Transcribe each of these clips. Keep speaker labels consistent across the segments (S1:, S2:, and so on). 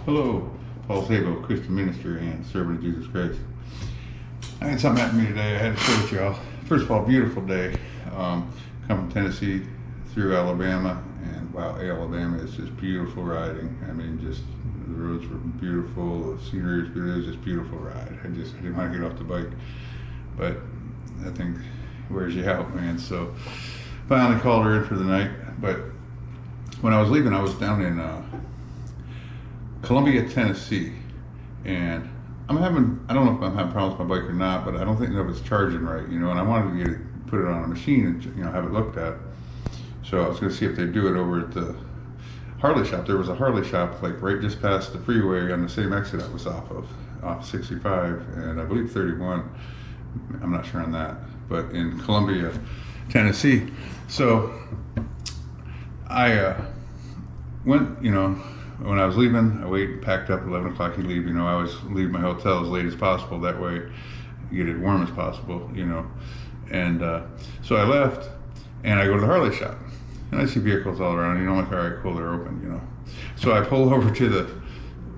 S1: Hello, Paul Sabo, Christian minister and servant of Jesus Christ. I had something happen to me today I had to share with y'all. First of all, beautiful day. Come from Tennessee through Alabama, and wow, Alabama is just beautiful riding. I mean, just the roads were beautiful, the scenery was beautiful. It was just a beautiful ride. I didn't want to get off the bike, but that thing wears you out, man. So finally called her in for the night. But when I was leaving, I was down in Columbia, Tennessee, and I don't know if I'm having problems with my bike or not, but I don't think that it's charging right, and I wanted to put it on a machine and, have it looked at. So I was going to see if they do it over at the Harley shop. There was a Harley shop, like right just past the freeway on the same exit I was off 65, and I believe 31. I'm not sure on that, but in Columbia, Tennessee. So I went, when I was leaving, I packed up 11 o'clock, you leave, I always leave my hotel as late as possible, that way you get it warm as possible, and so I left, and I go to the Harley shop, and I see vehicles all around, I'm like, all right, cool, they're open, so I pull over to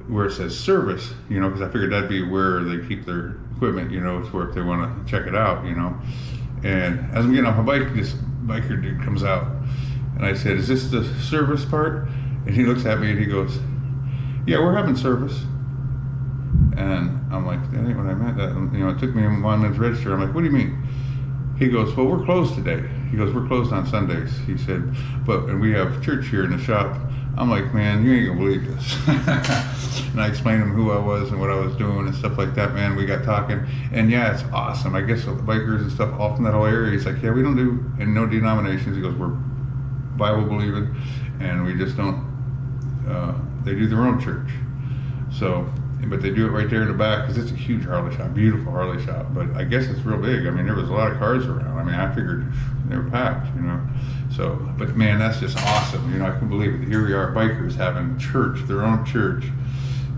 S1: where it says service, because I figured that'd be where they keep their equipment, for if they want to check it out, and as I'm getting off my bike, this biker dude comes out, and I said, is this the service part? And he looks at me and he goes, yeah, we're having service. And I'm like, that ain't what I meant. It took me a 1 minute to register. I'm like, what do you mean? He goes, well, we're closed today. He goes, we're closed on Sundays. He said, and we have church here in the shop. I'm like, man, you ain't gonna believe this. And I explained to him who I was and what I was doing and stuff like that, man. We got talking, and yeah, it's awesome. I guess the bikers and stuff all from that whole area. He's like, yeah, we don't do, and no denominations. He goes, we're Bible believing, and we just don't, they do their own church. So, but they do it right there in the back, because it's a huge Harley shop, beautiful Harley shop, but I guess it's real big. I mean, there was a lot of cars around. I mean, I figured they were packed, So, but man, that's just awesome. I couldn't believe it. Here we are, bikers having church, their own church,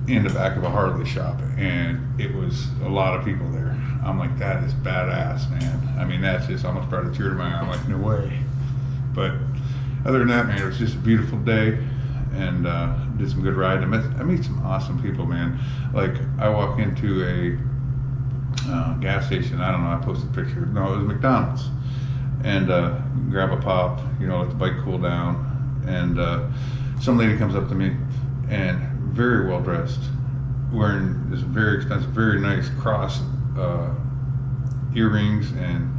S1: in the back of a Harley shop, and it was a lot of people there. I'm like, that is badass, man. I mean, that's just almost brought a tear to my eye. I'm like, no way. But other than that, man, it was just a beautiful day, and did some good riding. I meet some awesome people, man. Like, I walk into a gas station. I don't know, I posted a picture. No, it was McDonald's. And grab a pop, let the bike cool down. And some lady comes up to me, and very well dressed, wearing this very expensive, very nice cross earrings, and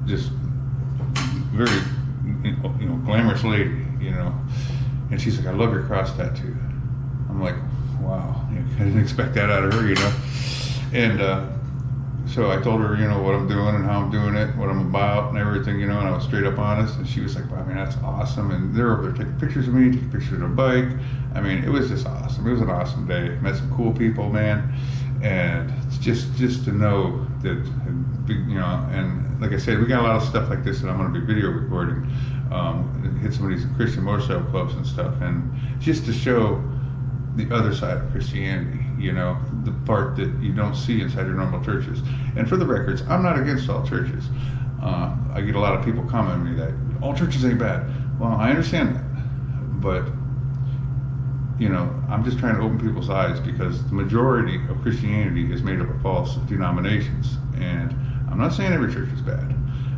S1: just very, glamorous lady, And she's like, I love your cross tattoo. I'm like, wow, I didn't expect that out of her, And so I told her, what I'm doing and how I'm doing it, what I'm about and everything, and I was straight up honest. And she was like, wow, I mean, that's awesome. And they're over there taking pictures of me, taking pictures of the bike. I mean, it was just awesome. It was an awesome day. Met some cool people, man. And just to know that, and like I said, we got a lot of stuff like this that I'm going to be video recording. Hit some of these Christian motorcycle clubs and stuff, and just to show the other side of Christianity, the part that you don't see inside your normal churches. And for the records, I'm not against all churches. I get a lot of people commenting me that all churches ain't bad. Well, I understand that, but I'm just trying to open people's eyes, because the majority of Christianity is made up of false denominations, and I'm not saying every church is bad,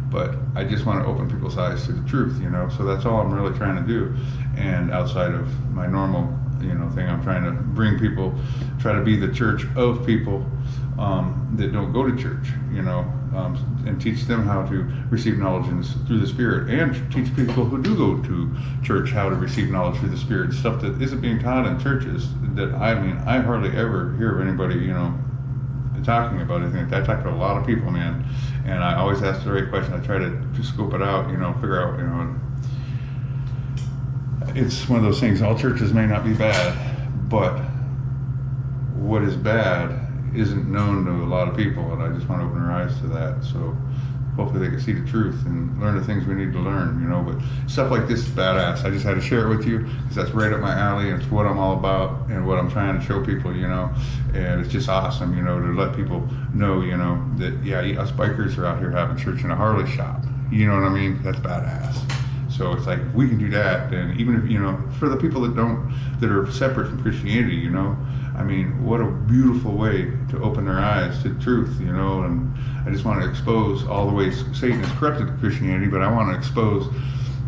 S1: but I just want to open people's eyes to the truth, so that's all I'm really trying to do. And outside of my normal, thing, I'm trying to bring people, try to be the church of people that don't go to church, and teach them how to receive knowledge through the Spirit, and teach people who do go to church how to receive knowledge through the Spirit, stuff that isn't being taught in churches. That I hardly ever hear of anybody, talking about anything like that. I talk to a lot of people, man, and I always ask the right question. I try to scope it out, figure out, it's one of those things. All churches may not be bad, but what is bad isn't known to a lot of people, and I just want to open their eyes to that. So hopefully they can see the truth and learn the things we need to learn, but stuff like this is badass. I just had to share it with you, because that's right up my alley, and it's what I'm all about and what I'm trying to show people, and it's just awesome, to let people know, that, yeah, us bikers are out here having church in a Harley shop. You know what I mean? That's badass. So it's like, if we can do that, then even if, you know, for the people that are separate from Christianity, you know, I mean, what a beautiful way to open their eyes to truth, you know. And I just want to expose all the ways Satan has corrupted Christianity, but I want to expose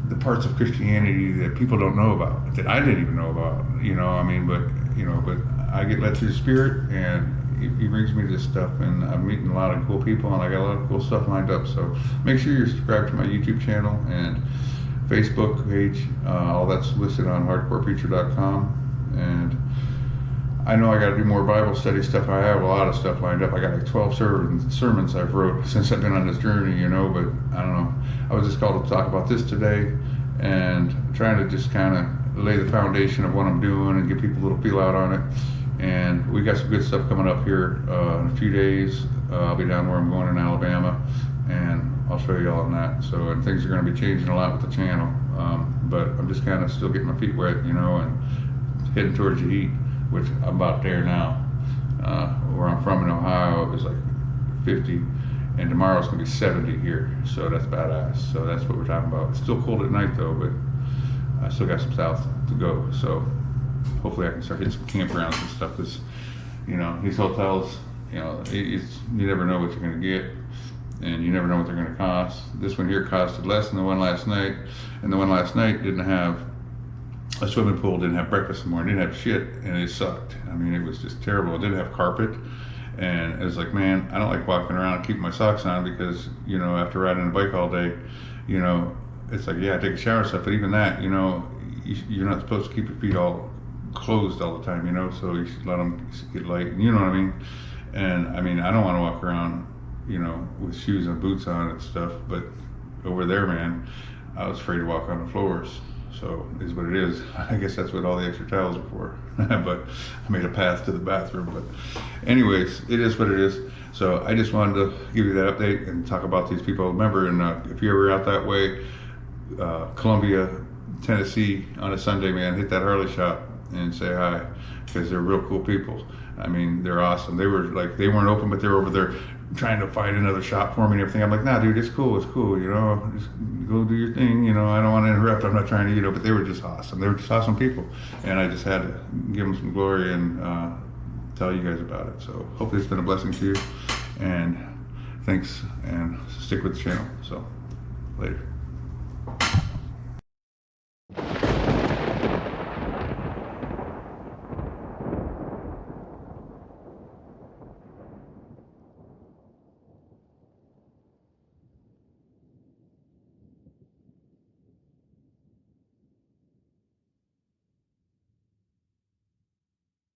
S1: the parts of Christianity that people don't know about, that I didn't even know about, you know. I mean, but I get led through the Spirit, and he brings me this stuff, and I'm meeting a lot of cool people, and I got a lot of cool stuff lined up. So make sure you're subscribed to my YouTube channel and Facebook page. All that's listed on hardcorepreacher.com. And I know I got to do more Bible study stuff. I have a lot of stuff lined up. I got like 12 sermons I've wrote since I've been on this journey, you know. But I don't know. I was just called to talk about this today, and trying to just kind of lay the foundation of what I'm doing and give people a little feel out on it. And we got some good stuff coming up here in a few days. I'll be down where I'm going in Alabama, and I'll show you all on that. So, and things are going to be changing a lot with the channel. But I'm just kind of still getting my feet wet, you know, and heading towards the heat, which I'm about there now. Where I'm from in Ohio, it was like 50, and tomorrow's going to be 70 here. So that's badass. So that's what we're talking about. It's still cold at night though, but I still got some south to go. So hopefully I can start hitting some campgrounds and stuff. Because, you know, these hotels, you know, you never know what you're going to get, and you never know what they're going to cost. This one here costed less than the one last night, and the one last night didn't have a swimming pool, didn't have breakfast in the morning, didn't have shit, and it sucked. I mean, it was just terrible. It didn't have carpet, and it was like, man, I don't like walking around and keeping my socks on, because, you know, after riding a bike all day, you know, it's like, yeah, I take a shower and stuff, but even that, you know, you're not supposed to keep your feet all closed all the time, you know, so you should let them get light, you know what I mean? And I mean, I don't want to walk around, you know, with shoes and boots on and stuff, but over there, man, I was afraid to walk on the floors. So it is what it is. I guess that's what all the extra towels are for. But I made a path to the bathroom. But anyways, it is what it is. So I just wanted to give you that update and talk about these people. Remember, and if you're ever out that way, Columbia, Tennessee on a Sunday, man, hit that Harley shop and say hi, because they're real cool people. I mean, they're awesome. They were like, they weren't open, but they were over there trying to find another shop for me and everything. I'm like, nah, dude, it's cool, you know, just go do your thing, you know, I don't want to interrupt, I'm not trying to, you know, but they were just awesome. They were just awesome people, and I just had to give them some glory and tell you guys about it. So hopefully it's been a blessing to you, and thanks, and stick with the channel. So later.